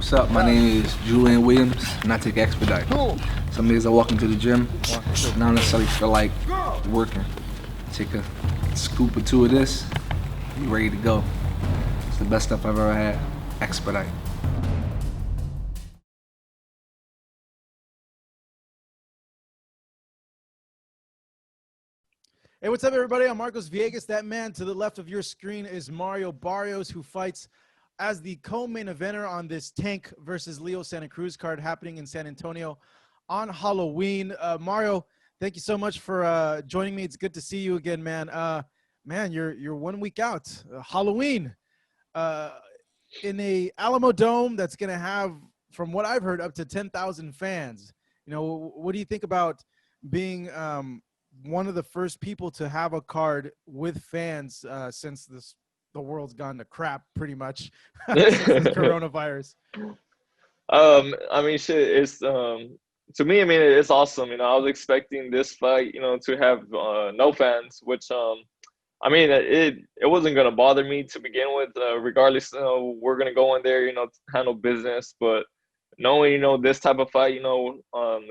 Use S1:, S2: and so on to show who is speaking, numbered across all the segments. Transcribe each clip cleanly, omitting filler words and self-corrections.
S1: What's up? My name is Julian Williams, and I take Expedite. Some days I walk into the gym, and I don't necessarily feel like working. Take a scoop or two of this, be ready to go. It's the best stuff I've ever had. Expedite.
S2: Hey, what's up, everybody? I'm Marcos Villegas. That man to the left of your screen is Mario Barrios, who fights as the co-main eventer on this Tank versus Leo Santa Cruz card happening in San Antonio on Halloween. Mario, thank you so much for joining me. It's good to see you again, man. Man, you're 1 week out. Halloween in a Alamo Dome that's going to have, from what I've heard, up to 10,000 fans. You know, what do you think about being one of the first people to have a card with fans since the world's gone to crap pretty much since the coronavirus?
S3: I mean, shit, it's to me, I mean, it's awesome. You know, I was expecting this fight, you know, to have no fans, which I mean, it wasn't gonna bother me to begin with. Regardless, you know, we're gonna go in there, you know, handle business. But knowing, you know, this type of fight, you know,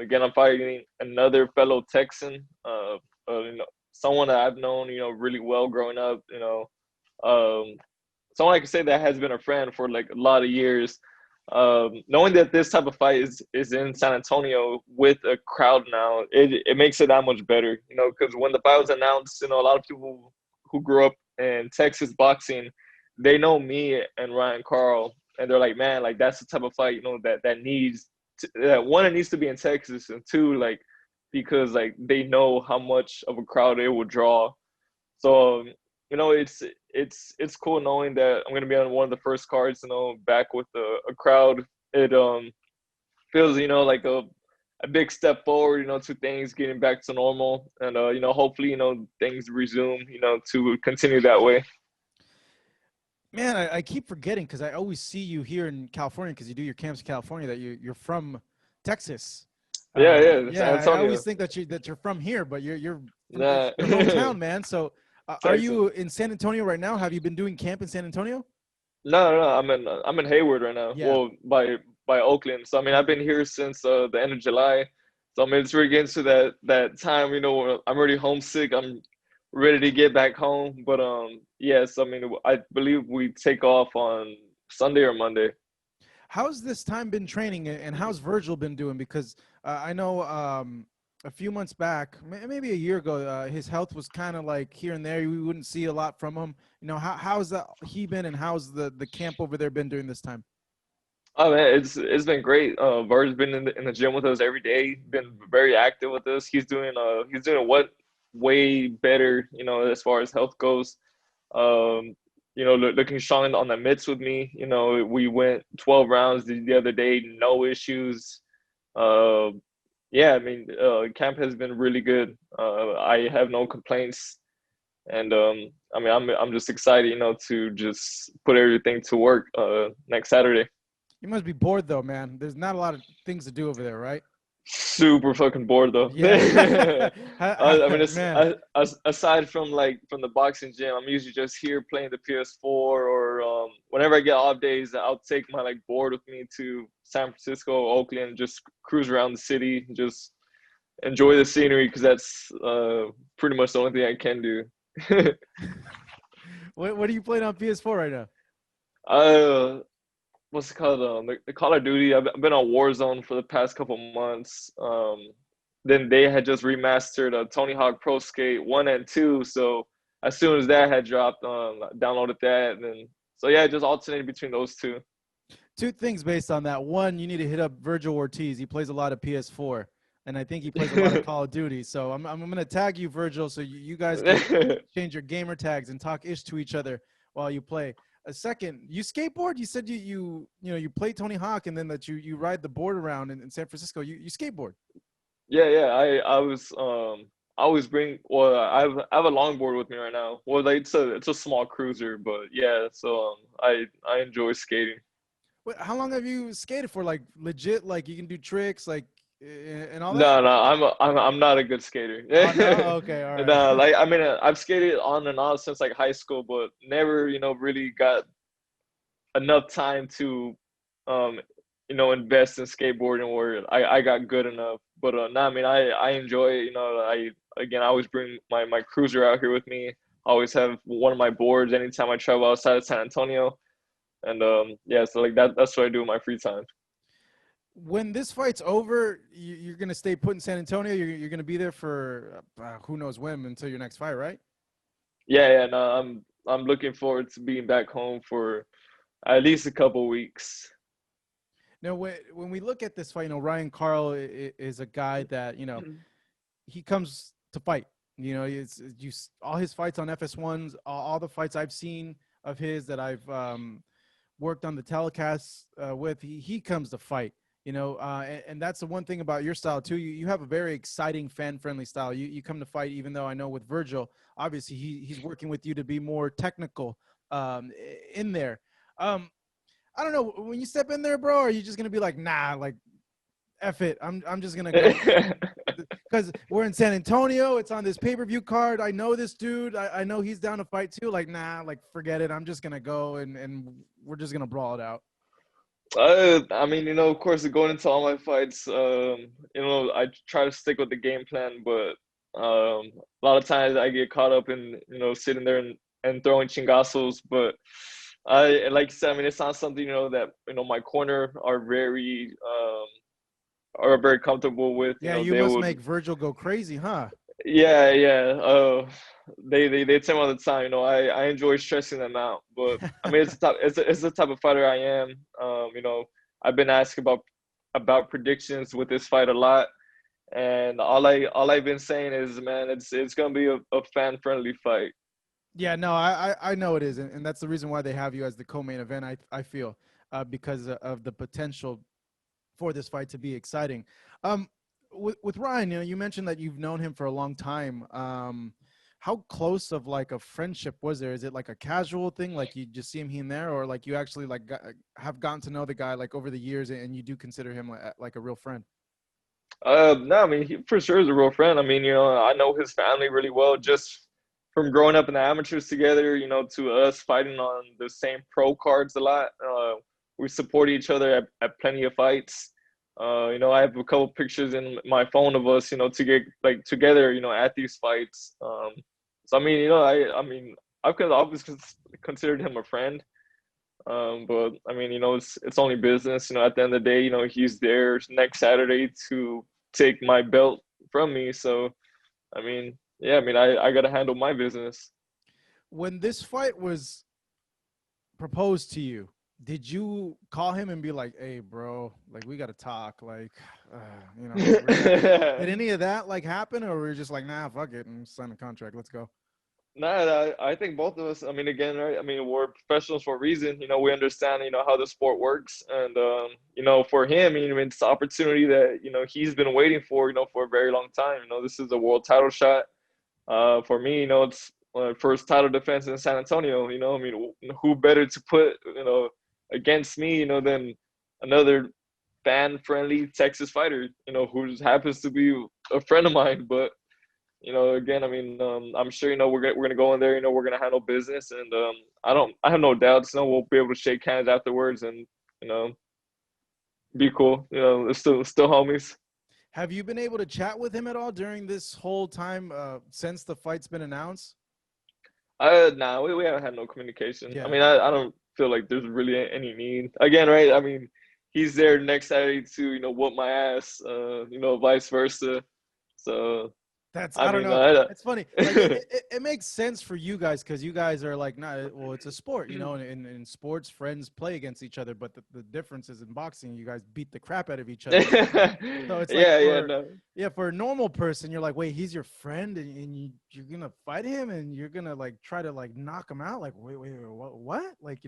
S3: again, I'm fighting another fellow Texan, you know, someone that I've known, you know, really well growing up, you know, someone I can say that has been a friend for like a lot of years. Knowing that this type of fight is in San Antonio with a crowd now, it makes it that much better, you know, because when the fight was announced, you know, a lot of people who grew up in Texas boxing, they know me and Ryan Karl, and they're like, man, like that's the type of fight, you know, that needs to, one, it needs to be in Texas, and two, like, because like they know how much of a crowd it will draw. So you know, it's cool knowing that I'm gonna be on one of the first cards, you know, back with a crowd. It feels, you know, like a big step forward, you know, to things getting back to normal, and you know, hopefully, you know, things resume, you know, to continue that way.
S2: Man, I keep forgetting because I always see you here in California because you do your camps in California that you're from Texas.
S3: Yeah, yeah, San
S2: Yeah, I always
S3: Antonio.
S2: think that you're from here, but you're from
S3: Nah.
S2: your hometown, man. So, are
S3: Texas.
S2: you in San Antonio right now? Have you been doing camp in San Antonio?
S3: No, no, no, I'm in Hayward right now.
S2: Yeah.
S3: Well, by Oakland. So I mean, I've been here since the end of July. So I mean, it's really getting to that time. You know, where I'm already homesick. I'm ready to get back home. But yes, I mean, I believe we take off on Sunday or Monday.
S2: How's this time been training, and how's Virgil been doing? Because I know a few months back, maybe a year ago, his health was kind of like here and there. We wouldn't see a lot from him. You know, how's that he been, and how's the camp over there been during this time?
S3: Oh man, it's been great. Ver's been in the gym with us every day. Been very active with us. He's doing what way better, you know, as far as health goes. Um, you know, looking strong on the mitts with me. You know, we went 12 rounds the other day, no issues. Uh, yeah, I mean, camp has been really good. I have no complaints, and I mean, I'm just excited, you know, to just put everything to work next Saturday.
S2: You must be bored though, man. There's not a lot of things to do over there, right?
S3: Super fucking bored though.
S2: Yeah.
S3: I mean,
S2: Man.
S3: aside from like from the boxing gym, I'm usually just here playing the PS4, or whenever I get off days, I'll take my like board with me to San Francisco, Oakland, just cruise around the city, just enjoy the scenery, because that's pretty much the only thing I can do.
S2: What are you playing on PS4 right now?
S3: uh, what's it called? The Call of Duty. I've been on Warzone for the past couple months. Then they had just remastered Tony Hawk Pro Skate 1 and 2. So as soon as that had dropped, downloaded that. And then, so yeah, just alternating between those two.
S2: Two things based on that. One, you need to hit up Virgil Ortiz. He plays a lot of PS4, and I think he plays a lot of Call of Duty. So I'm going to tag you, Virgil, so you guys can change your gamer tags and talk ish to each other while you play. A second, you skateboard? You said you play Tony Hawk, and then that you ride the board around in San Francisco. You skateboard.
S3: Yeah, yeah. I always bring, well, I have a longboard with me right now. Well, like it's a small cruiser, but yeah. So I enjoy skating.
S2: Wait, how long have you skated for? Like legit, like you can do tricks, like and all that?
S3: No, no, I'm not a good skater.
S2: Oh no, okay, all right.
S3: No, like I mean, I've skated on and off since like high school, but never, you know, really got enough time to um invest in skateboarding where I got good enough. But no, I mean, I enjoy it. I always bring my cruiser out here with me. I always have one of my boards anytime I travel outside of San Antonio. And yeah, so like that's what I do in my free time.
S2: When this fight's over, you're gonna stay put in San Antonio. You're gonna be there for who knows when until your next fight, right?
S3: Yeah, no, I'm looking forward to being back home for at least a couple weeks.
S2: Now, when we look at this fight, Ryan Karl is a guy that he comes to fight. All his fights on FS1s, all the fights I've seen of his that I've worked on the telecasts with, he comes to fight. And that's the one thing about your style too. You have a very exciting, fan-friendly style. You come to fight, even though I know with Virgil, obviously he's working with you to be more technical in there. I don't know, when you step in there, bro, are you just gonna be like, nah, like, F it, I'm just gonna go because we're in San Antonio, it's on this pay-per-view card, I know this dude, I know he's down to fight too, like, nah, like, forget it, I'm just gonna go and we're just gonna brawl it out?
S3: I mean, of course, going into all my fights, I try to stick with the game plan, but a lot of times I get caught up in, sitting there and throwing chingazos. But like you said, I mean, it's not something, that, my corner are very comfortable with.
S2: Yeah, you must make Virgil go crazy, huh?
S3: Yeah, yeah. They tell me all the time, I enjoy stressing them out. But I mean, it's the type of fighter I am. I've been asked about predictions with this fight a lot, and all I've been saying is, man, it's gonna be a fan friendly fight.
S2: Yeah, no, I know it is, and that's the reason why they have you as the co-main event. I feel because of the potential for this fight to be exciting. With Ryan, you mentioned that you've known him for a long time. How close of like a friendship was there? Is it like a casual thing, like you just see him here and there, or like you actually like have gotten to know the guy like over the years, and you do consider him like a real friend?
S3: No, I mean, he for sure is a real friend. I mean, I know his family really well, just from growing up in the amateurs together, to us fighting on the same pro cards a lot. We support each other at plenty of fights. I have a couple pictures in my phone of us, to get like together, at these fights. So I mean, I've always considered him a friend. But I mean, it's only business. At the end of the day, he's there next Saturday to take my belt from me. So I mean, yeah, I mean, I got to handle my business.
S2: When this fight was proposed to you, did you call him and be like, hey, bro, like, we got to talk, like, did any of that like happen, or were you just like, nah, fuck it, and sign a contract, let's go?
S3: Nah, I think both of us, I mean, again, right, I mean, we're professionals for a reason. We understand, how the sport works. And, for him, I mean, it's the opportunity that, he's been waiting for a very long time. This is a world title shot. For me, it's first title defense in San Antonio. I mean, who better to put, against me, than another fan-friendly Texas fighter, who happens to be a friend of mine. But again, I mean, I'm sure, we're gonna go in there, we're gonna handle business, and I have no doubts, we'll be able to shake hands afterwards, and be cool. It's still homies.
S2: Have you been able to chat with him at all during this whole time since the fight's been announced?
S3: Nah, we haven't had no communication. Yeah. I mean, I don't feel like there's really any need. Again, right? I mean, he's there next Saturday to, whoop my ass, vice versa. So
S2: I don't know. It's funny. Like, it makes sense for you guys because you guys are like, well, it's a sport, and in sports, friends play against each other. But the difference is in boxing, you guys beat the crap out of each other. So it's like, for a normal person, you're like, wait, he's your friend, and you're going to fight him, and you're going to like try to like knock him out. Like, wait, what? Like,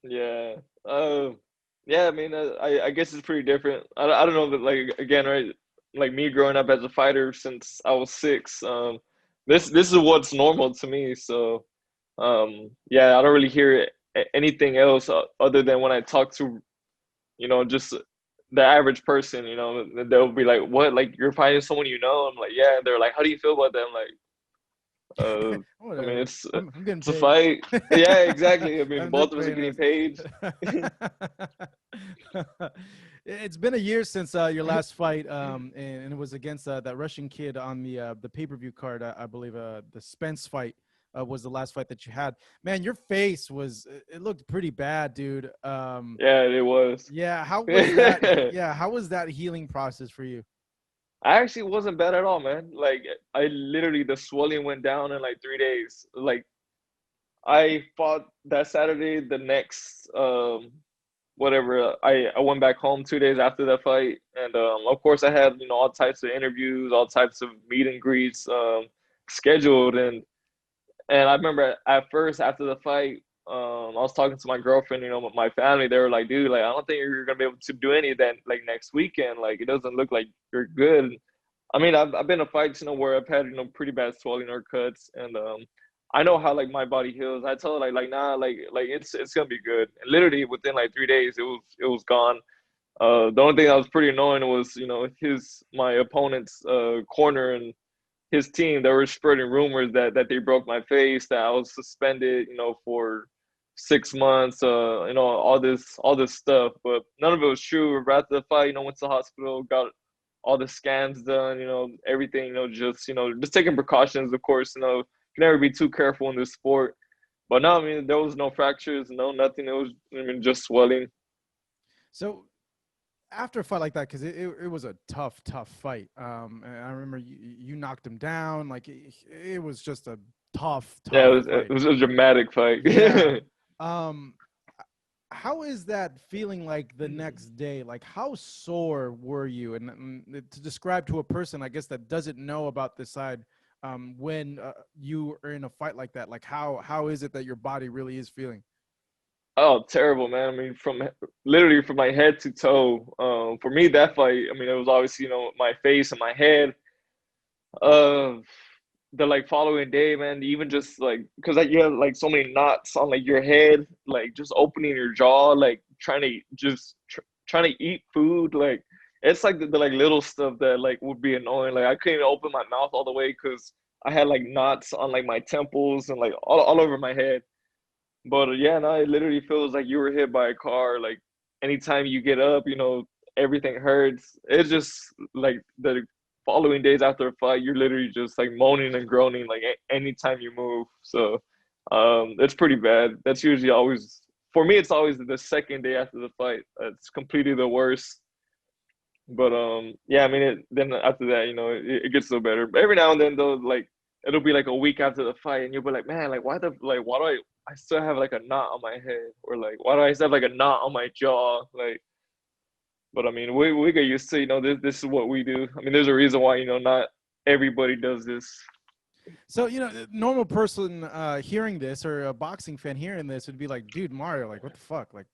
S3: Yeah. Yeah, I mean, I guess it's pretty different. I don't know, but like, again, right? Like me growing up as a fighter since I was 6, this is what's normal to me. So yeah, I don't really hear anything else other than when I talk to just the average person. They'll be like, what, like, you're fighting someone? I'm like, yeah. And they're like, how do you feel about that? I'm like, I mean,
S2: I'm getting
S3: it's a
S2: paid.
S3: fight. Yeah, exactly. I mean,
S2: I'm
S3: both
S2: just
S3: of us are
S2: paying
S3: getting
S2: us.
S3: paid.
S2: It's been a year since your last fight, and it was against that Russian kid on the pay-per-view card. I believe the Spence fight was the last fight that you had. Man, your face it looked pretty bad, dude.
S3: Yeah, it was.
S2: Yeah, how was that? Yeah, how was that healing process for you?
S3: I actually wasn't bad at all, man. Like, I literally, the swelling went down in like 3 days. Like, I fought that Saturday. The next, whatever, I went back home 2 days after that fight, and of course I had all types of interviews, all types of meet and greets scheduled, and I remember at first after the fight, I was talking to my girlfriend, my family. They were like, "Dude, like I don't think you're gonna be able to do any of that like next weekend. Like it doesn't look like you're good." I mean, I've been in fights, where I've had pretty bad swelling or cuts, and I know how like my body heals. I tell her like nah, like it's gonna be good. And literally within like 3 days, it was gone. The only thing that was pretty annoying was my opponent's corner and his team. They were spreading rumors that they broke my face, that I was suspended, for 6 months, all this stuff, but none of it was true. Right after the fight, went to the hospital, got all the scans done, everything, just taking precautions, of course, you can never be too careful in this sport. But no, I mean, there was no fractures, no nothing. It was, just swelling.
S2: So after a fight like that, because it was a tough fight. And I remember you knocked him down. Like it was just a tough
S3: Yeah,
S2: fight.
S3: it was a dramatic fight.
S2: Yeah. How is that feeling like the next day? Like how sore were you? And to describe to a person, I guess, that doesn't know about this side, when you are in a fight like that, like how is it that your body really is feeling?
S3: Oh, terrible, man. I mean, literally from my head to toe. For me, that fight, I mean, it was obviously, my face and my head. Uh, the like following day, man, even just like because like you have like so many knots on like your head, like just opening your jaw, like trying to eat food, like it's like the like little stuff that like would be annoying. Like I couldn't even open my mouth all the way because I had like knots on like my temples and like all over my head. But yeah, no, it literally feels like you were hit by a car. Like anytime you get up, everything hurts. It's just like the following days after a fight, you're literally just like moaning and groaning like anytime you move. So it's pretty bad. That's usually always for me. It's always the second day after the fight. It's completely the worst. But yeah, I mean, then after that, it gets a little better. But every now and then, though, like it'll be like a week after the fight, and you'll be like, man, like why do I still have like a knot on my head, or like why do I still have like a knot on my jaw, like. But I mean, we get used to this is what we do. I mean, there's a reason why not everybody does this.
S2: So, a normal person hearing this, or a boxing fan hearing this, would be like, dude, Mario, like, what the fuck? Like,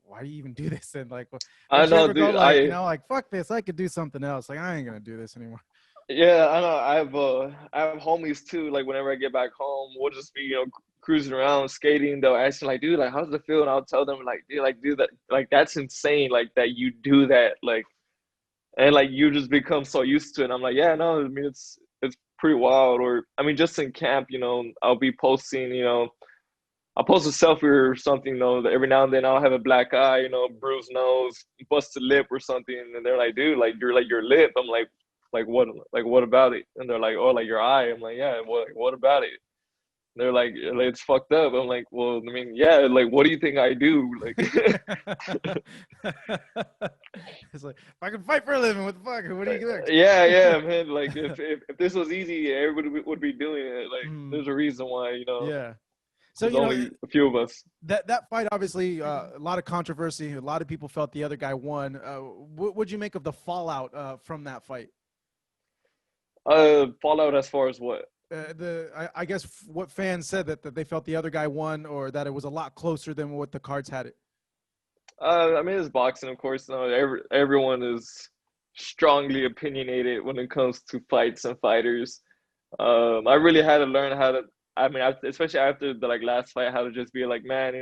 S2: why do you even do this? And like,
S3: I
S2: don't you
S3: know,
S2: ever go
S3: dude.
S2: like, like, fuck this, I could do something else. Like, I ain't gonna do this anymore.
S3: Yeah, I know. I have homies too. Like whenever I get back home, we'll just be cruising around, skating. They'll ask me like, dude, like how's it feel? And I'll tell them like, dude, that like that's insane. Like that you do that. Like and like you just become so used to it. And I'm like, yeah, no, I mean it's pretty wild. Or I mean, just in camp, I'll be posting, I'll post a selfie or something, that every now and then I'll have a black eye, bruised nose, busted lip or something, and they're like, dude, like your lip. I'm like what about it? And they're like, oh, like your eye. I'm like, yeah, what about it? They're like, it's fucked up. I'm like, well, I mean, yeah, like, what do you think I do? Like,
S2: It's like, if I can fight for a living, what the fuck? What do you do?
S3: yeah, man. Like, if this was easy, everybody would be doing it. Like, there's a reason why,
S2: Yeah. So
S3: there's only a few of us.
S2: That fight, obviously, a lot of controversy. A lot of people felt the other guy won. What'd you make of the fallout from that fight?
S3: Fallout as far as what?
S2: I guess what fans said that they felt the other guy won, or that it was a lot closer than what the cards had it.
S3: I mean, it's boxing, of course. Everyone is strongly opinionated when it comes to fights and fighters. I really had to learn how to. I mean, especially after the like last fight, how to just be like, man,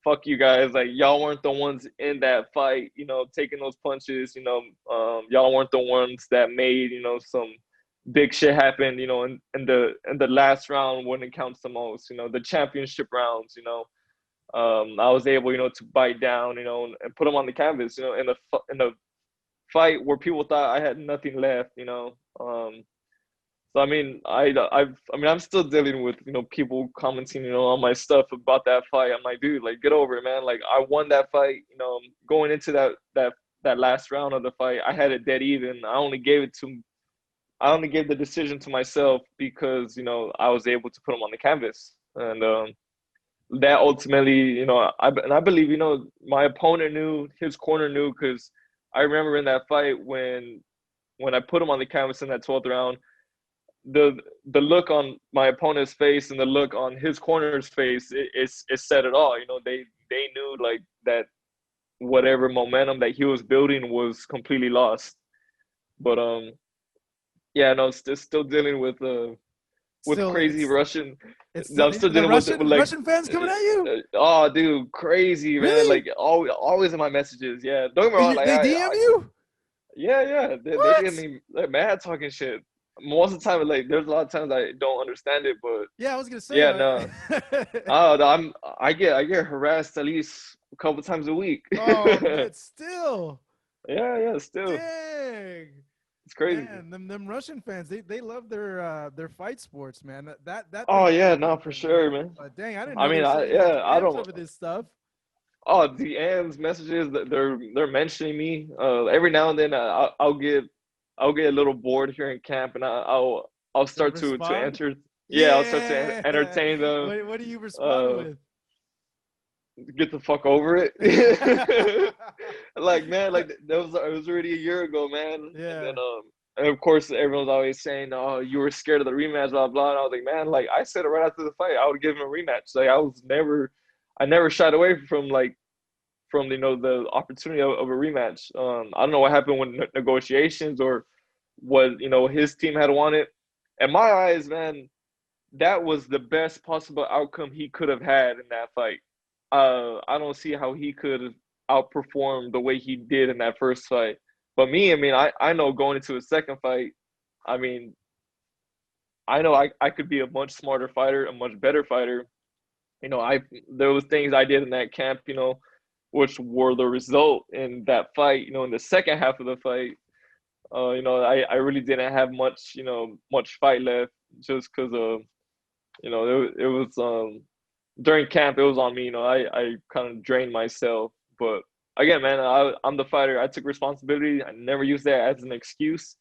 S3: fuck you guys. Like y'all weren't the ones in that fight, taking those punches. Y'all weren't the ones that made some big shit happened, you know, in the last round when it counts the most, you know, the championship rounds, you know. I was able, you know, to bite down, you know, and put them on the canvas, you know, in the fight where people thought I had nothing left, you know. So I mean, I'm still dealing with, you know, people commenting, you know, on my stuff about that fight. I'm like, dude, like, get over it, man. Like, I won that fight, you know. Going into that last round of the fight, I had it dead even. I only gave the decision to myself because, you know, I was able to put them on the canvas, and that ultimately, you know, I believe, you know, my opponent knew, his corner knew, because I remember in that fight when I put him on the canvas in that 12th round, the look on my opponent's face and the look on his corner's face, it said it all. You know, they knew like that whatever momentum that he was building was completely lost. But yeah, no, still dealing with crazy Russian. I'm still dealing with like
S2: Russian fans coming at you.
S3: Oh, dude, crazy, man!
S2: Really?
S3: Like always in my messages. Yeah, don't get me wrong. Like,
S2: they DM you?
S3: Yeah. They DM me. They're mad talking shit. Most of the time, like, there's a lot of times I don't understand it, but
S2: yeah, I was gonna say.
S3: yeah, no. Oh, I get harassed at least a couple times a week.
S2: Oh, but still.
S3: Yeah, still.
S2: Dang.
S3: It's crazy.
S2: Man, them Russian fans, they love their fight sports, man. That
S3: Oh yeah, no, for sure, man.
S2: But dang, I didn't know
S3: I mean, I don't.
S2: over this stuff.
S3: Oh, DMs, messages that they're mentioning me. Every now and then, I'll get a little bored here in camp, and I'll start to answer. Yeah, I'll start to entertain them.
S2: What do you respond with?
S3: Get the fuck over it. Like, man, like, it was already a year ago, man.
S2: Yeah.
S3: And then and of course everyone's always saying, oh, you were scared of the rematch, blah blah. And I was like, man, like, I said it right after the fight, I would give him a rematch. Like, I never shied away from you know, the opportunity of a rematch. I don't know what happened with negotiations or what, you know, his team had wanted. In my eyes, man, that was the best possible outcome he could have had in that fight. I don't see how he could outperform the way he did in that first fight. But me, I mean, I know going into a second fight, I mean, I know I could be a much smarter fighter, a much better fighter. You know, there was things I did in that camp, you know, which were the result in that fight. You know, in the second half of the fight, you know, I really didn't have much, you know, much fight left, just because of, you know, it was during camp, it was on me. You know, I kind of drained myself. But again, man, I'm the fighter. I took responsibility. I never used that as an excuse.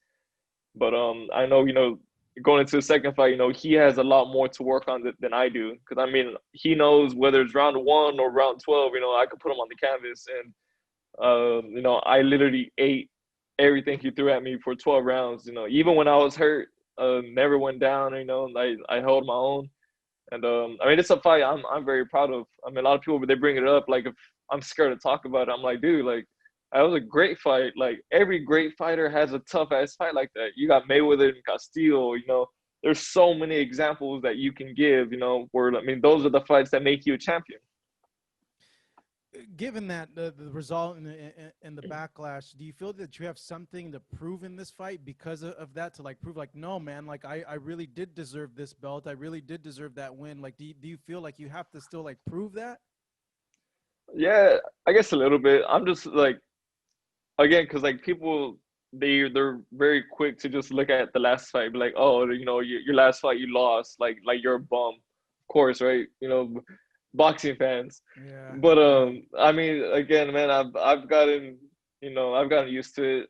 S3: But I know, you know, going into the second fight, you know, he has a lot more to work on than I do. Because, I mean, he knows whether it's round 1 or round 12, you know, I could put him on the canvas. And, you know, I literally ate everything he threw at me for 12 rounds. You know, even when I was hurt, never went down, you know, I held my own. And I mean, it's a fight I'm very proud of. I mean, a lot of people, they bring it up like if I'm scared to talk about it. I'm like, dude, like, that was a great fight. Like, every great fighter has a tough ass fight like that. You got Mayweather and Castillo. You know, there's so many examples that you can give. You know, where, I mean, those are the fights that make you a champion.
S2: Given that the result and the backlash, do you feel that you have something to prove in this fight because of that, to like prove like, no, man, like I really did deserve this belt, I really did deserve that win? Like, do you feel like you have to still like prove that?
S3: Yeah, I guess a little bit. I'm just like, again, because like people, they're very quick to just look at the last fight, be like, oh, you know, your last fight you lost, like you're a bum. Of course, right? You know, boxing fans.
S2: Yeah.
S3: But I mean, again, man, I've gotten, you know, I've gotten used to it.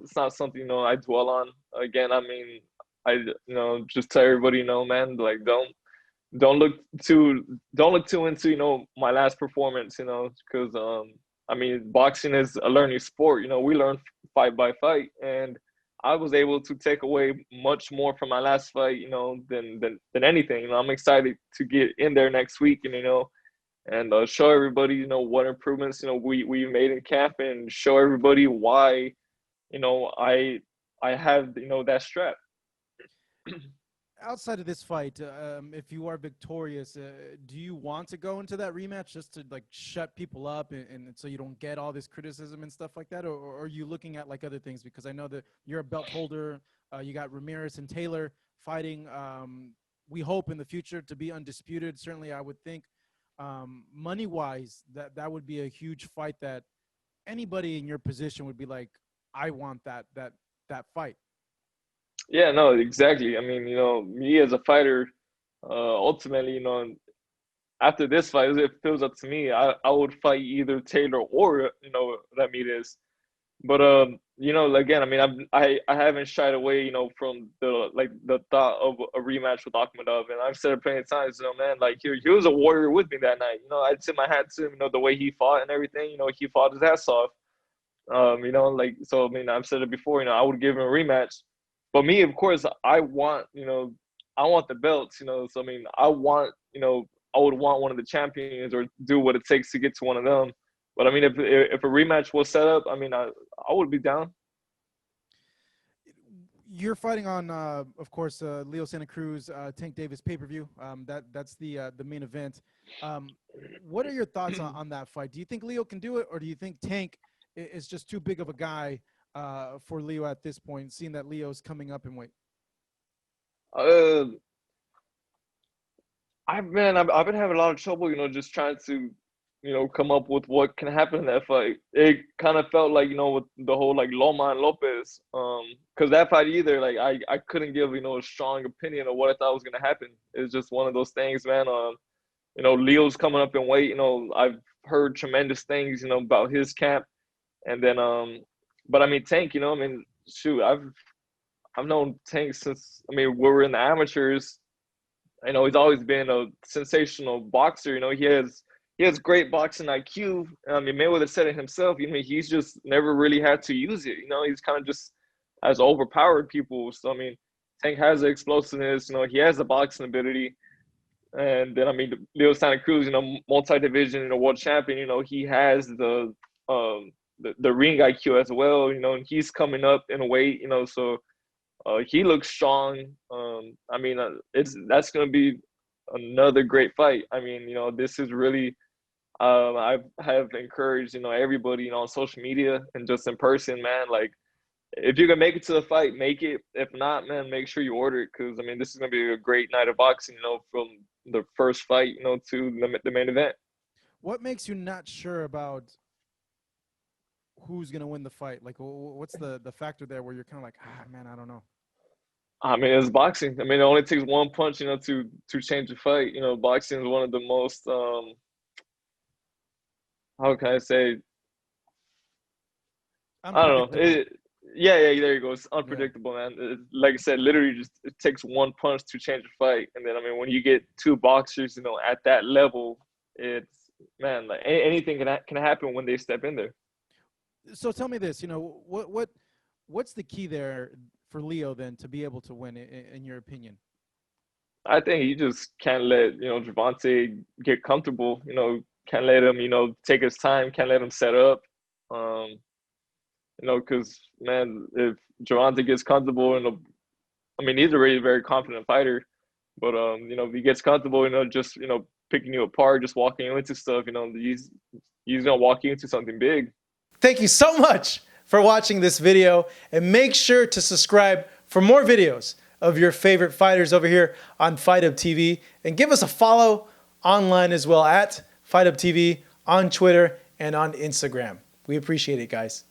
S3: It's not something, you know, I dwell on. Again, I mean, you know, just tell everybody, you know, man, like, don't look too into, you know, my last performance, you know, because I mean, boxing is a learning sport. You know, we learn fight by fight, and I was able to take away much more from my last fight, you know, than anything. You know, I'm excited to get in there next week, and, you know, and show everybody, you know, what improvements, you know, we made in camp, and show everybody why, you know, I have, you know, that strap.
S2: outside of this fight, if you are victorious, do you want to go into that rematch just to like shut people up and so you don't get all this criticism and stuff like that, or are you looking at like other things? Because I know that you're a belt holder. You got Ramirez and Taylor fighting. We hope in the future to be undisputed. Certainly, I would think money-wise, that would be a huge fight that anybody in your position would be like, I want that fight.
S3: Yeah, no, exactly. I mean, me as a fighter, ultimately, after this fight, if it feels up to me, I would fight either Taylor or, Ramirez. But again, I mean, I haven't shied away, from the thought of a rematch with Akhmedov, and I've said it plenty of times, man, like he was a warrior with me that night. I tip my hat to him, the way he fought and everything. He fought his ass off. So I mean, I've said it before. I would give him a rematch. But me, of course, I want the belts. So I mean, I would want one of the champions or do what it takes to get to one of them. But I mean, if a rematch was set up, I mean, I would be down.
S2: You're fighting on, of course, Leo Santa Cruz, Tank Davis pay-per-view. That's the main event. What are your thoughts on that fight? Do you think Leo can do it, or do you think Tank is just too big of a guy for Leo at this point, seeing that Leo's coming up in weight?
S3: I've been having a lot of trouble, just trying to, come up with what can happen in that fight. It kind of felt like, with the whole like Loma and Lopez, because that fight either, like I couldn't give, a strong opinion of what I thought was gonna happen. It's just one of those things, man. Leo's coming up in weight. I've heard tremendous things, about his camp, and then but I mean Tank, I mean, shoot, I've known Tank since, I mean, we were in the amateurs. He's always been a sensational boxer. He has great boxing IQ. I mean, Mayweather said it himself. He's just never really had to use it. He's kind of just has overpowered people. So I mean, Tank has the explosiveness. He has the boxing ability. And then I mean, Leo Santa Cruz, multi-division, world champion. He has the ring IQ as well. And he's coming up in weight. So. He looks strong. I mean, that's going to be another great fight. I mean, this is really, I have encouraged, everybody, on social media and just in person, man. Like, if you can make it to the fight, make it. If not, man, make sure you order it, because I mean, this is going to be a great night of boxing. From the first fight, to the main event.
S2: What makes you not sure about who's going to win the fight? Like, what's the factor there where you're kind of like, man, I don't know?
S3: I mean, it's boxing. I mean, it only takes one punch, to change the fight. Boxing is one of the most, how can I say? I don't know. Yeah, there you go. It's unpredictable, man. Like I said, literally just it takes one punch to change a fight. And then, I mean, when you get two boxers, at that level, it's, man, like anything can happen when they step in there.
S2: So tell me this, what's the key there for Leo then to be able to win, in your opinion?
S3: I think you just can't let, Gervonta get comfortable, can't let him, take his time, can't let him set up. Because, man, if Gervonta gets comfortable, I mean, he's a really very confident fighter, but, if he gets comfortable, just, picking you apart, just walking you into stuff, he's going to walk you into something big.
S2: Thank you so much for watching this video, and make sure to subscribe for more videos of your favorite fighters over here on Fight Up TV, and give us a follow online as well at Fight Up TV on Twitter and on Instagram. We appreciate it, guys.